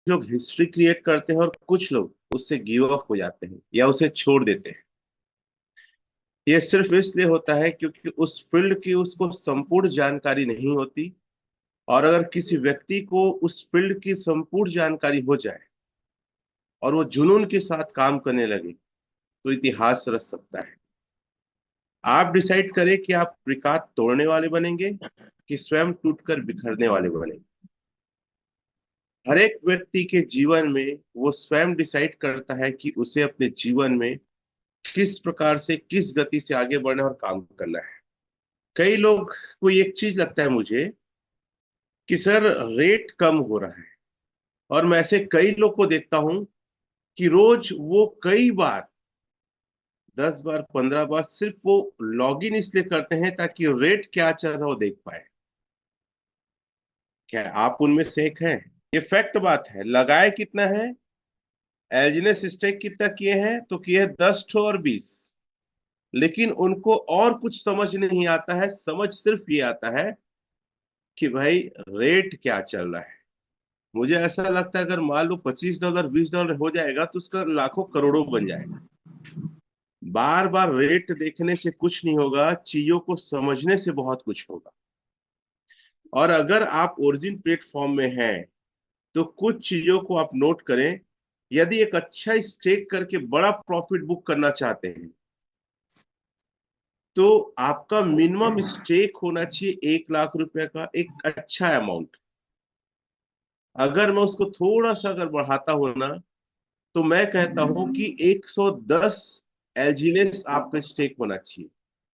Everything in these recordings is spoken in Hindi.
लोग हिस्ट्री क्रिएट करते हैं और कुछ लोग उससे गिव अप हो जाते हैं या उसे छोड़ देते हैं। ये सिर्फ इसलिए होता है क्योंकि उस फील्ड की उसको संपूर्ण जानकारी नहीं होती। और अगर किसी व्यक्ति को उस फील्ड की संपूर्ण जानकारी हो जाए और वो जुनून के साथ काम करने लगे तो इतिहास रच सकता है। आप डिसाइड करें कि आप रिकॉर्ड तोड़ने वाले बनेंगे कि स्वयं टूटकर बिखरने वाले बनेंगे। हर एक व्यक्ति के जीवन में वो स्वयं डिसाइड करता है कि उसे अपने जीवन में किस प्रकार से किस गति से आगे बढ़ना और काम करना है। कई लोग को एक चीज लगता है मुझे कि सर रेट कम हो रहा है, और मैं ऐसे कई लोग को देखता हूं कि रोज वो कई बार 10 बार 15 बार सिर्फ वो लॉग इन इसलिए करते हैं ताकि रेट क्या चल रहा हो देख पाए। क्या आप उनमें से एक हैं? ये फैक्ट बात है। लगाए कितना है, एल्जिनेस स्टेक कितना किए हैं, तो किए हैं 10 ठो और 20। लेकिन उनको और कुछ समझ नहीं आता है, समझ सिर्फ ये आता है कि भाई रेट क्या चल रहा है। मुझे ऐसा लगता है अगर मान लो $25 $20 हो जाएगा तो उसका लाखों करोड़ों बन जाएगा। बार बार रेट देखने से कुछ नहीं होगा, चीजों को समझने से बहुत कुछ होगा। और अगर आप ओरिजिन प्लेटफॉर्म में हैं तो कुछ चीजों को आप नोट करें। यदि एक अच्छा स्टेक करके बड़ा प्रॉफिट बुक करना चाहते हैं तो आपका मिनिमम स्टेक होना चाहिए 1 लाख रुपए का, एक अच्छा अमाउंट। अगर मैं उसको थोड़ा सा अगर बढ़ाता हूं ना, तो मैं कहता हूं कि 110 एलजीनेस आपका स्टेक होना चाहिए।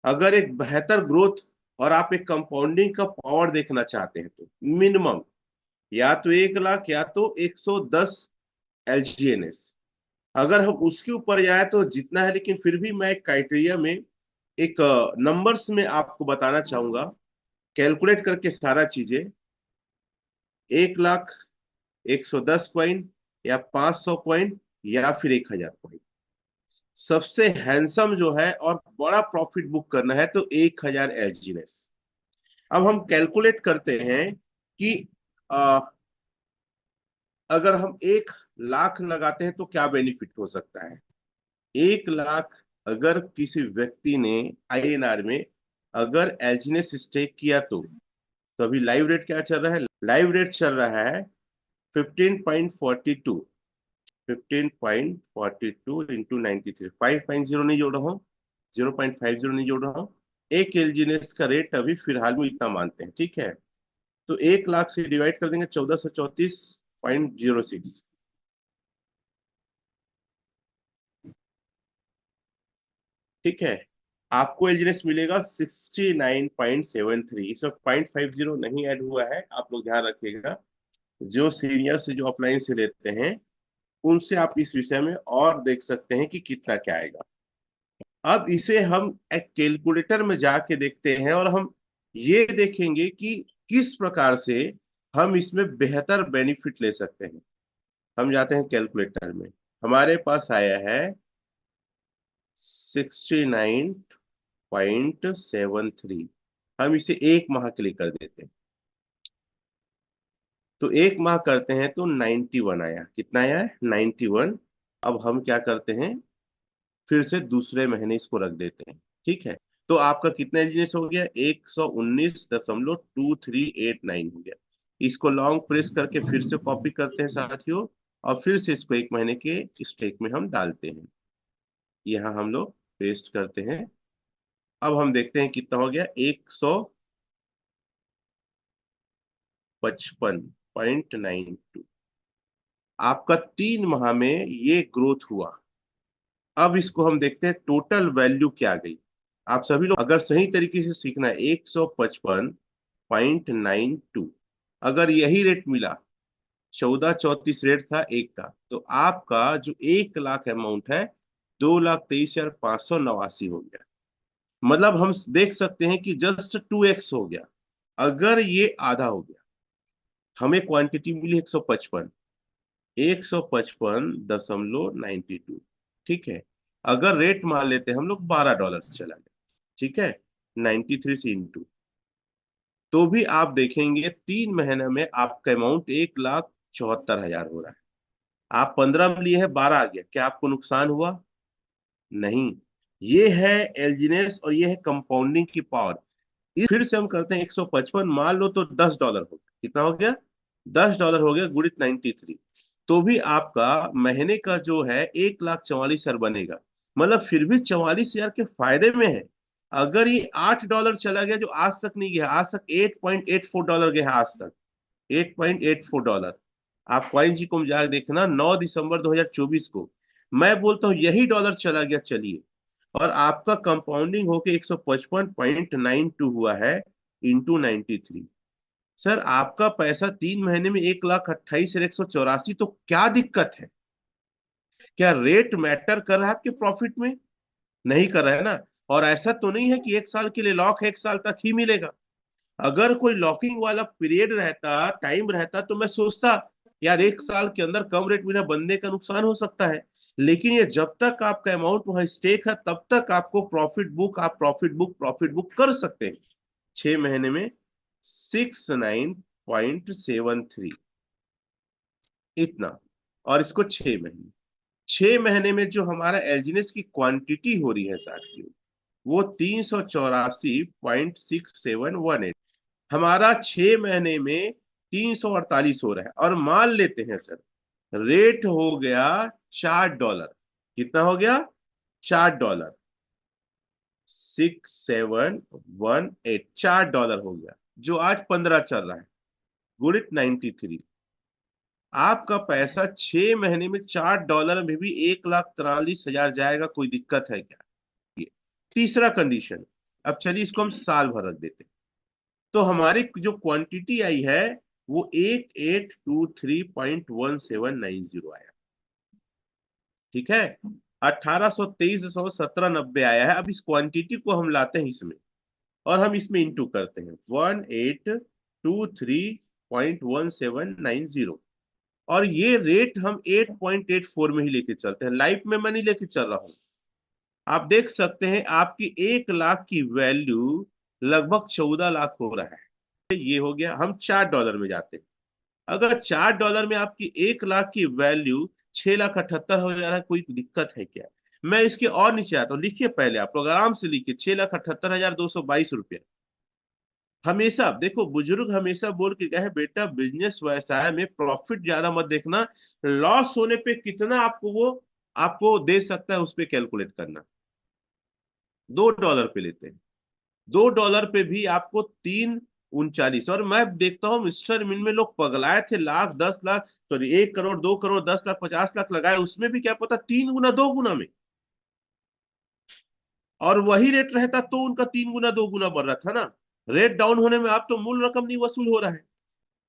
अगर एक बेहतर ग्रोथ और आप एक कंपाउंडिंग का पावर देखना चाहते हैं तो मिनिमम या तो 1 लाख या तो 110 एलजीएनएस। अगर हम उसके ऊपर जाए तो जितना है, लेकिन फिर भी मैं एक क्राइटेरिया में एक नंबर्स में आपको बताना चाहूंगा, कैलकुलेट करके सारा चीजें। 1 लाख, 110 कॉइन या 500 कॉइन या फिर 1000 कॉइन। सबसे हैंडसम जो है और बड़ा प्रॉफिट बुक करना है तो 1000 एसजीएस। अब हम कैलकुलेट करते हैं कि आ, अगर हम 1 लाख लगाते हैं तो क्या बेनिफिट हो सकता है। 1 लाख अगर किसी व्यक्ति ने आईएनआर में अगर एलजीनेस स्टेक किया तो अभी लाइव रेट क्या चल रहा है? लाइव रेट चल रहा है 15.42। 15.42 इंटू 93, 5.0 नहीं जोड़ रहा हूँ, 0.50 नहीं जोड़ रहा हूँ। एक एलजीनेस का रेट अभी फिलहाल में इतना मानते हैं, ठीक है। तो 1 लाख से डिवाइड कर देंगे 1434.06। ठीक है, आपको एलजीनेस मिलेगा 69.73। इसमें 0.50 नहीं ऐड हुआ है, आप लोग ध्यान रखिएगा। जो सीनियर से जो ऑफलाइन से लेते हैं उनसे आप इस विषय में और देख सकते हैं कि कितना क्या आएगा। अब इसे हम एक कैलकुलेटर में जाके देखते हैं और हम ये देखेंगे कि किस प्रकार से हम इसमें बेहतर बेनिफिट ले सकते हैं। हम जाते हैं कैलकुलेटर में, हमारे पास आया है 69.73। हम इसे 1 माह के लिए कर देते हैं। तो 1 माह करते हैं तो 91 आया। कितना आया है? 91। अब हम क्या करते हैं, फिर से दूसरे महीने इसको रख देते हैं, ठीक है। तो आपका कितना एलजीएस हो गया? 119.2389 हो गया। इसको लॉन्ग प्रेस करके फिर से कॉपी करते हैं साथियों, और फिर से इसको 1 महीने के स्टेक में हम डालते हैं। यहाँ हम लोग पेस्ट करते हैं। अब हम देखते हैं कितना हो गया, 155.92। आपका 3 माह में ये ग्रोथ हुआ। अब इसको हम देखते हैं टोटल वैल्यू क्या गई। आप सभी लोग अगर सही तरीके से सीखना है, 155.92 अगर यही रेट मिला, 1434 रेट था एक का, तो आपका जो 1 लाख अमाउंट है 2,23,589 हो गया। मतलब हम देख सकते हैं कि जस्ट 2x हो गया। अगर ये आधा हो गया, हमें क्वांटिटी मिली 155, 155.92। ठीक है, अगर रेट मान लेते हैं हम लोग $12 चला गया, ठीक है, 93 से इंटू, तो भी आप देखेंगे 3 महीने में आपका अमाउंट 1 लाख 74,000 हो रहा है। आप 15 में लिए है, 12 आ गया, क्या आपको नुकसान हुआ? नहीं। ये है एलजीनेस और ये है कंपाउंडिंग की पावर। फिर से हम करते हैं 155, मान लो तो $10 हो गया। कितना हो गया? $10 हो गया, गुणित 93, तो भी आपका महीने का जो है 1,44,000 बनेगा। मतलब फिर भी 44,000 के फायदे में है। अगर ये $8 चला गया, जो आज तक नहीं गया, आज तक $8.84 गया है, आज तक $8.84। आप कॉइन जी को जाकर देखना, 9 दिसंबर 2024 को। मैं बोलता हूँ यही डॉलर चला गया, चलिए, और आपका कंपाउंडिंग होके 155.92 हुआ है, इंटू 93। सर आपका पैसा 3 महीने में 1,28,184, तो क्या दिक्कत है? क्या रेट मैटर कर रहा है आपके प्रॉफिट में? नहीं कर रहा है ना। और ऐसा तो नहीं है कि 1 साल के लिए लॉक है, 1 साल तक ही मिलेगा। अगर कोई लॉकिंग वाला पीरियड रहता, टाइम रहता, तो मैं सोचता यार 1 साल के अंदर कम रेट मेरा बंदे का नुकसान हो सकता है। लेकिन ये जब तक आपका अमाउंट वहां स्टेक है, तब तक आपको प्रॉफिट बुक कर सकते हैं। 6 महीने में 69.73, इतना। और इसको 6 महीने, 6 महीने में जो हमारा एलजीनेस की क्वांटिटी हो रही है साथियों, वो 384.6718। हमारा 6 महीने में 348 हो रहा है। और मान लेते हैं सर, रेट हो गया $4। कितना हो गया? $4, 6718, $4 हो गया, जो आज 15 चल रहा है, गुणित 93। आपका पैसा 6 महीने में $4 में भी 1,43,000 जाएगा, कोई दिक्कत है क्या? ये तीसरा कंडीशन। अब चलिए इसको हम साल भर रख देते हैं। तो हमारी जो क्वांटिटी आई है, वो 8823.1790 आया। ठीक है, 1823.1790 आया है। अब इस क्वांटिटी को हम लाते हैं इसमें, और हम इसमें इंटू करते हैं 1823.1790। और ये रेट हम 8.84 में ही लेके चलते हैं, लाइफ में मैं नहीं लेके चल रहा हूं। आप देख सकते हैं आपकी 1 लाख की वैल्यू लगभग 14 लाख हो रहा है। ये हो गया। हम $4 में जाते हैं। अगर $4 में आपकी 1 लाख की वैल्यू 6,78,000 हो जा रहा है, कोई दिक्कत है क्या? मैं इसके और नीचे आता हूँ, लिखिए पहले, आप लोग आराम से लिखिए, 6,78,222 रुपया। हमेशा देखो, बुजुर्ग हमेशा बोल के गए हैं, बेटा बिजनेस व्यवसाय में प्रॉफिट ज्यादा मत देखना, लॉस होने पे कितना आपको वो आपको दे सकता है, उस पर कैलकुलेट करना। $2 पे लेते हैं, $2 पे भी आपको 3,39। और मैं देखता हूँ मिस्टर मिल में लोग पगलाए थे, लाख 10 लाख, सॉरी 1 करोड़ 2 करोड़ 10 लाख 50 लाख लगाए, उसमें भी क्या पता 3 गुना 2 गुना में। और वही रेट रहता तो उनका 3 गुना 2 गुना बढ़ रहा था ना। रेट डाउन होने में आप तो मूल रकम नहीं वसूल हो रहा है।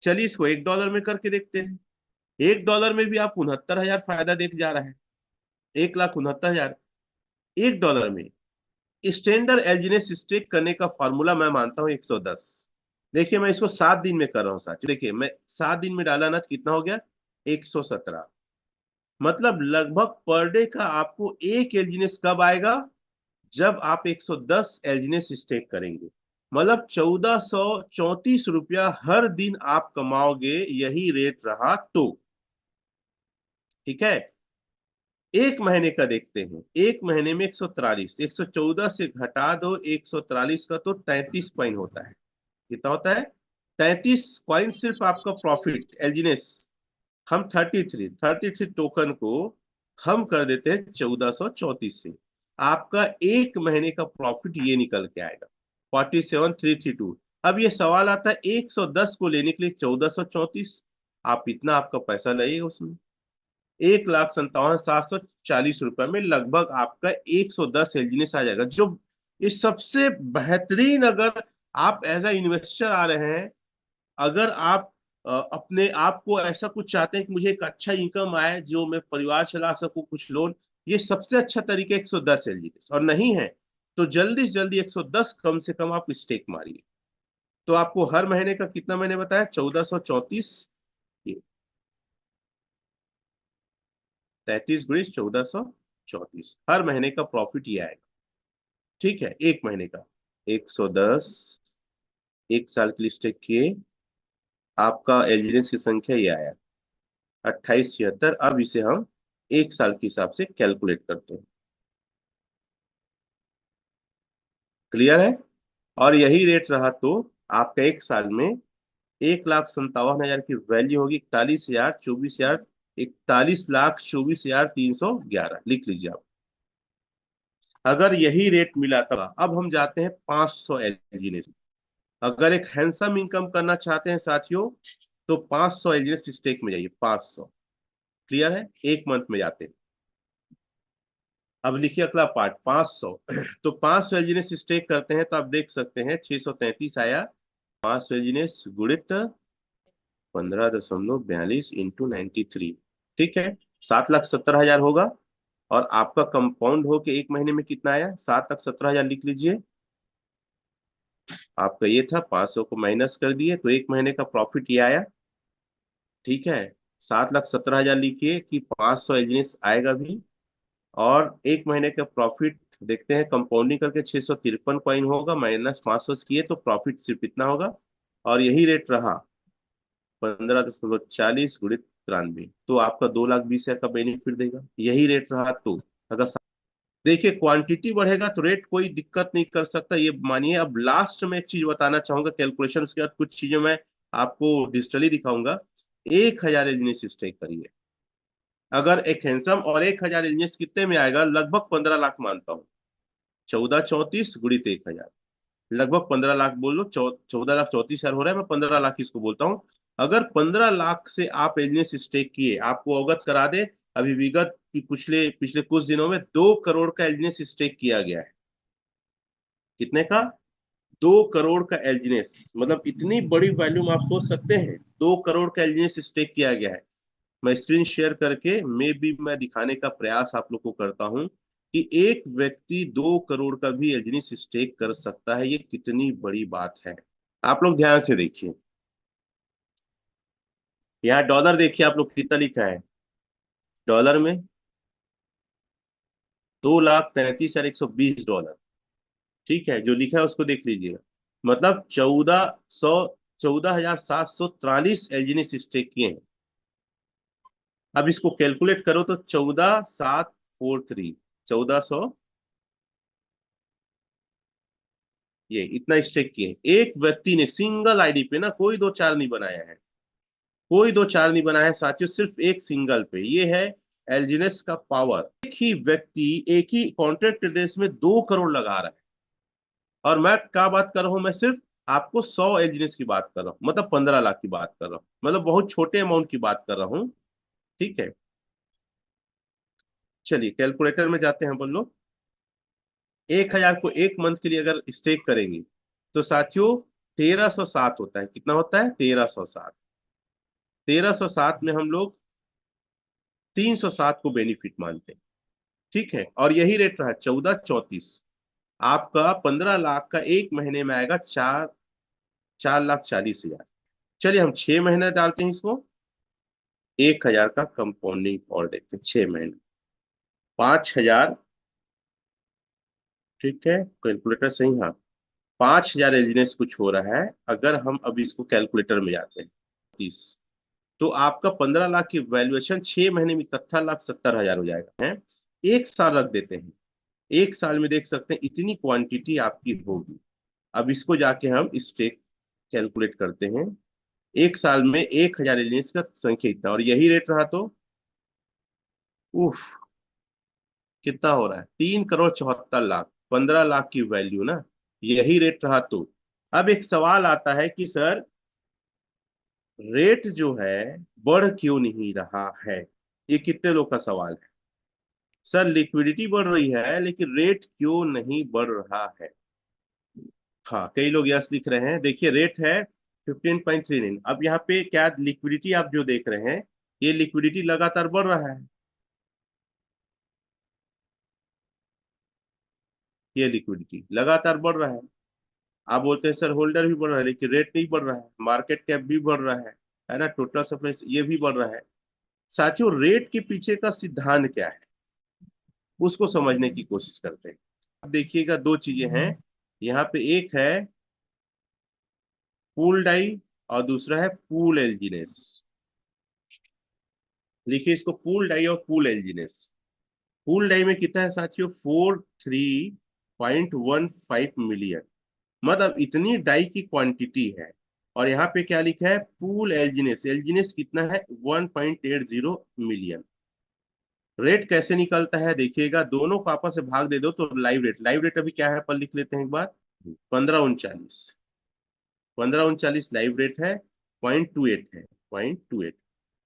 चलिए इसको $1 में करके देखते हैं। $1 में भी आप 69,000 फायदा देख जा रहा है, 1,69,000। $1 में स्टैंडर्ड एलजीनेस स्टेक करने का फॉर्मूला मैं मानता हूं 110। देखिए मैं इसको 7 दिन में कर रहा हूँ साथ। देखिए मैं 7 दिन में डाला ना, तो कितना हो गया? 117। मतलब लगभग पर डे का आपको एक एलजीनेस कब आएगा? जब आप 110 एलजीनेस स्टेक करेंगे, मतलब 1,434 रुपया हर दिन आप कमाओगे, यही रेट रहा तो। ठीक है, 1 महीने का देखते हैं। 1 महीने में 143, 114 से घटा दो 143 का, तो 33 कॉइन होता है। कितना होता है? 33 कॉइन सिर्फ आपका प्रॉफिट एलजीनेस। हम 33 टोकन को हम कर देते हैं 1434 से। आपका 1 महीने का प्रॉफिट ये निकल के आएगा 47,332। अब ये सवाल आता है 110 को लेने के लिए 1434, आप इतना आपका पैसा लगेगा उसमें, 1,57,740 रुपए में लगभग आपका 110 एलजीनेस आ जाएगा। जो इस सबसे बेहतरीन, अगर आप एज अ इन्वेस्टर आ रहे हैं, अगर आप अपने आप को ऐसा कुछ चाहते हैं कि मुझे एक अच्छा इनकम आए, जो मैं परिवार चला सकूं, कुछ लोन, ये सबसे अच्छा तरीका 110 एलजीनेस। और नहीं है तो जल्दी से जल्दी 110 कम से कम आप स्टेक मारिए। तो आपको हर महीने का कितना मैंने बताया? 1434, 33 × 1434, हर महीने का प्रॉफिट ये आएगा। ठीक है, 1 महीने का 110, 1 साल के लिए स्टेक किए, आपका एलजीनेस की संख्या ये आया। 2876। अब इसे हम 1 साल के हिसाब से कैलकुलेट करते हैं। क्लियर है? और यही रेट रहा तो आपका 1 साल में 1,57,000 की वैल्यू होगी 41,24,000, 41,24,311 लिख लीजिए आप। अगर यही रेट मिला था, अब हम जाते हैं 500 एलजीएस। अगर एक हैंडसम इनकम करना चाहते हैं साथियों, तो 500 एलजीएस स्टेक में जाइए, 500। क्लियर है? एक मंथ में जाते हैं। अब लिखिए अगला पार्ट 500। तो 500 एलजीएस स्टेक करते हैं तो आप देख सकते हैं 633 आया। 500 एलजीएस गुणित 15.42 इंटू 93। ठीक है, 7,70,000 होगा। और आपका कंपाउंड हो के एक महीने में कितना आया? 7,70,000 लिख लीजिए। आपका ये था, 500 को माइनस कर दिए तो एक महीने का प्रॉफिट ये आया। ठीक है, 7,70,000 लिखिए कि 500 एजनेस आएगा भी। और एक महीने का प्रॉफिट देखते हैं, कंपाउंडिंग करके 653 कॉइन होगा, माइनस 500 किए तो प्रॉफिट सिर्फ इतना होगा। और यही रेट रहा 15.40 गुणित 93, तो आपका 2,20,000 का बेनिफिट देगा। यही रेट रहा तो अगर देखिए क्वांटिटी बढ़ेगा तो रेट कोई दिक्कत नहीं कर सकता, ये मानिए। अब लास्ट में एक चीज बताना चाहूंगा कैलकुलेशन, उसके बाद कुछ चीजें मैं आपको डिजिटली दिखाऊंगा। 1,000 एजनेस स्टेक करिए। अगर एक हैंडसम और 1,000 एजनेस कितने में आएगा? लगभग 15 लाख मानता हूँ। 1434 गुणित 1,000, लगभग 15 लाख बोल लो। 14,34,000 हो रहा है, मैं 15 लाख इसको बोलता हूँ। अगर 15 लाख से आप एजनेस स्टेक किए, आपको अवगत करा दे, अभी विगत की पिछले पिछले कुछ दिनों में 2 करोड़ का एजनेस स्टेक किया गया है। कितने का? 2 करोड़ का एलजीनेस, मतलब इतनी बड़ी वैल्यूम आप सोच सकते हैं। 2 करोड़ का एलजीनेस स्टेक किया गया है। मैं स्क्रीन शेयर करके मैं दिखाने का प्रयास आप लोग को करता हूं कि एक व्यक्ति 2 करोड़ का भी एलजीनेस स्टेक कर सकता है। ये कितनी बड़ी बात है, आप लोग ध्यान से देखिए। यहाँ डॉलर देखिए आप लोग कितना लिखा है डॉलर में, 2,33,120 डॉलर। ठीक है, जो लिखा है उसको देख लीजिएगा। मतलब 14,743 एलजीनेस स्टेक किए हैं। अब इसको कैलकुलेट करो तो 14,743, 1400, ये इतना स्टेक किए एक व्यक्ति ने सिंगल आईडी पे ना, कोई दो चार नहीं बनाया है। कोई दो चार नहीं बनाया है साथियों, सिर्फ एक सिंगल पे। ये है एलजीनेस का पावर। एक ही व्यक्ति एक ही कॉन्ट्रैक्ट एड्रेस में 2 करोड़ लगा रहा है। और मैं क्या बात कर रहा हूं? मैं सिर्फ आपको 100 एलजीनेस की बात कर रहा हूँ, मतलब 15 लाख की बात कर रहा हूँ, मतलब बहुत छोटे अमाउंट की बात कर रहा हूँ। ठीक है, चलिए कैलकुलेटर में जाते हैं बोलो। 1,000 को एक मंथ के लिए अगर स्टेक करेंगे तो साथियों 1,307 होता है। कितना होता है? 1,307। 1,307 में हम लोग 307 को बेनिफिट मानते हैं। ठीक है, और यही रेट रहा 1434। आपका 15 लाख का एक महीने में आएगा 4,40,000। चलिए हम 6 महीने डालते हैं इसको। 1,000 का कंपाउंडिंग और देखते हैं 6 महीने, 5,000। ठीक है, कैलकुलेटर सही, हाँ। 5,000 एलजीनेस कुछ हो रहा है। अगर हम अब इसको कैलकुलेटर में जाते हैं 30, तो आपका 15 लाख की वैल्यूएशन 6 महीने में 71,70,000 हो जाएगा है। एक साल रख देते हैं, एक साल में देख सकते हैं इतनी क्वांटिटी आपकी होगी। अब इसको जाके हम स्टेक कैलकुलेट करते हैं। एक साल में 1,000 एलियंस का संख्या इतना, और यही रेट रहा तो उफ, कितना हो रहा है? 3,74,00,000, 15 लाख की वैल्यू ना। यही रेट रहा तो अब एक सवाल आता है कि सर रेट जो है बढ़ क्यों नहीं रहा है? ये कितने लोग का सवाल है। सर लिक्विडिटी बढ़ रही है लेकिन रेट क्यों नहीं बढ़ रहा है? हाँ, कई लोग यस लिख रहे हैं। देखिए रेट है 15.39। अब यहाँ पे क्या लिक्विडिटी आप जो देख रहे हैं, ये लिक्विडिटी लगातार बढ़ रहा है। ये लिक्विडिटी लगातार बढ़ रहा है। आप बोलते हैं सर होल्डर भी बढ़ रहा है लेकिन रेट नहीं बढ़ रहा है, मार्केट कैप भी बढ़ रहा है ना, टोटल सप्लाई ये भी बढ़ रहा है। साथियों रेट के पीछे का सिद्धांत क्या है, उसको समझने की कोशिश करते हैं। अब देखिएगा दो चीजें हैं यहाँ पे, एक है पूल डाई और दूसरा है पूल एल्जीनेस। लिखिए इसको, पूल डाई और पूल एल्जीनेस। पूल डाई में कितना है साथियों, 43.15 मिलियन, मतलब इतनी डाई की क्वांटिटी है। और यहाँ पे क्या लिखा है, पूल एल्जीनेस, एल्जीनेस कितना है, 1.80 मिलियन। रेट कैसे निकलता है देखिएगा, दोनों को आपस में भाग दे दो तो लाइव रेट, लाइव रेट अभी क्या है पर लिख लेते हैं एक बार, 1539, 1539 लाइव रेट है, 0.28 है, 0.28।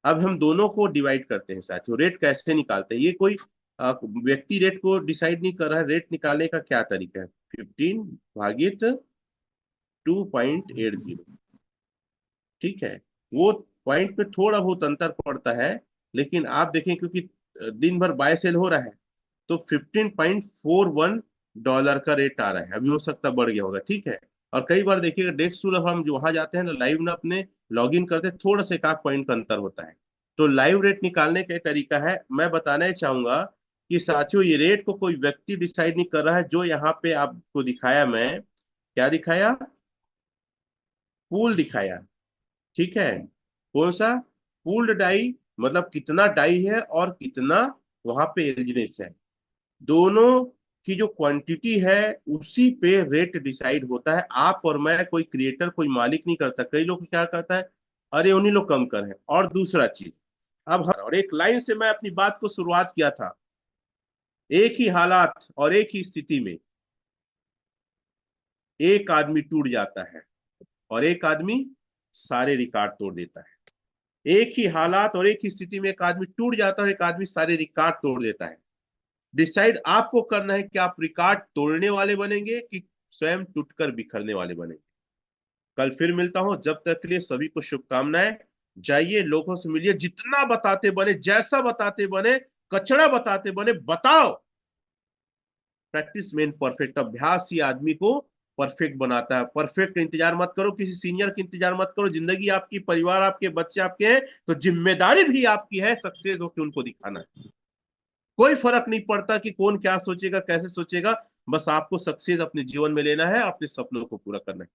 अब हम दोनों को डिवाइड करते हैं साथियों। रेट कैसे निकालते हैं, ये कोई व्यक्ति रेट को डिसाइड नहीं कर रहा है, रेट निकालने का क्या तरीका है, 15/2.80। ठीक है, वो पॉइंट में थोड़ा बहुत अंतर पड़ता है, लेकिन आप देखें क्योंकि दिन भर बाय सेल हो रहा है, तो $15.41 का रेट आ रहा है। अभी हो सकता है बढ़ गया होगा, ठीक है। और कई बार देखिएगा डेस्क टूल, अब हम जो वहां जाते हैं ना, लाइव ना अपने लॉग इन करते हैं, थोड़ा सा एक आध पॉइंट का अंतर होता है। तो लाइव रेट निकालने का एक तरीका है, मैं बताना ही चाहूंगा कि साथियों ये रेट को कोई व्यक्ति डिसाइड नहीं कर रहा है। जो यहाँ पे आपको दिखाया, मैं क्या दिखाया, पूल दिखाया, ठीक है। कौन सा, पूल्ड डाई, मतलब कितना डाई है और कितना वहां पे एल्जीनेस है, दोनों की जो क्वांटिटी है उसी पे रेट डिसाइड होता है। आप और मैं कोई क्रिएटर, कोई मालिक नहीं करता। कई लोग क्या करता है, अरे उन्हीं लोग कम कर है। और दूसरा चीज, अब और एक लाइन से मैं अपनी बात को शुरुआत किया था, एक ही हालात और एक ही स्थिति में एक आदमी टूट जाता है और एक आदमी सारे रिकॉर्ड तोड़ देता है। एक ही हालात और एक ही स्थिति में एक आदमी टूट जाता है और एक आदमी सारे रिकॉर्ड तोड़ देता है। डिसाइड आपको करना है कि आप रिकॉर्ड तोड़ने वाले बनेंगे कि स्वयं टूटकर बिखरने वाले बनेंगे। कल फिर मिलता हूं, जब तक के लिए सभी को शुभकामनाएं। जाइए लोगों से मिलिए, जितना बताते बने, जैसा बताते बने, कचड़ा बताते बने, बताओ। प्रैक्टिस मेन परफेक्ट, अभ्यास ही आदमी को परफेक्ट बनाता है। परफेक्ट का इंतजार मत करो, किसी सीनियर का इंतजार मत करो। जिंदगी आपकी, परिवार आपके, बच्चे आपके हैं, तो जिम्मेदारी भी आपकी है सक्सेस होकर उनको दिखाना है। कोई फर्क नहीं पड़ता कि कौन क्या सोचेगा, कैसे सोचेगा, बस आपको सक्सेस अपने जीवन में लेना है, अपने सपनों को पूरा करना है।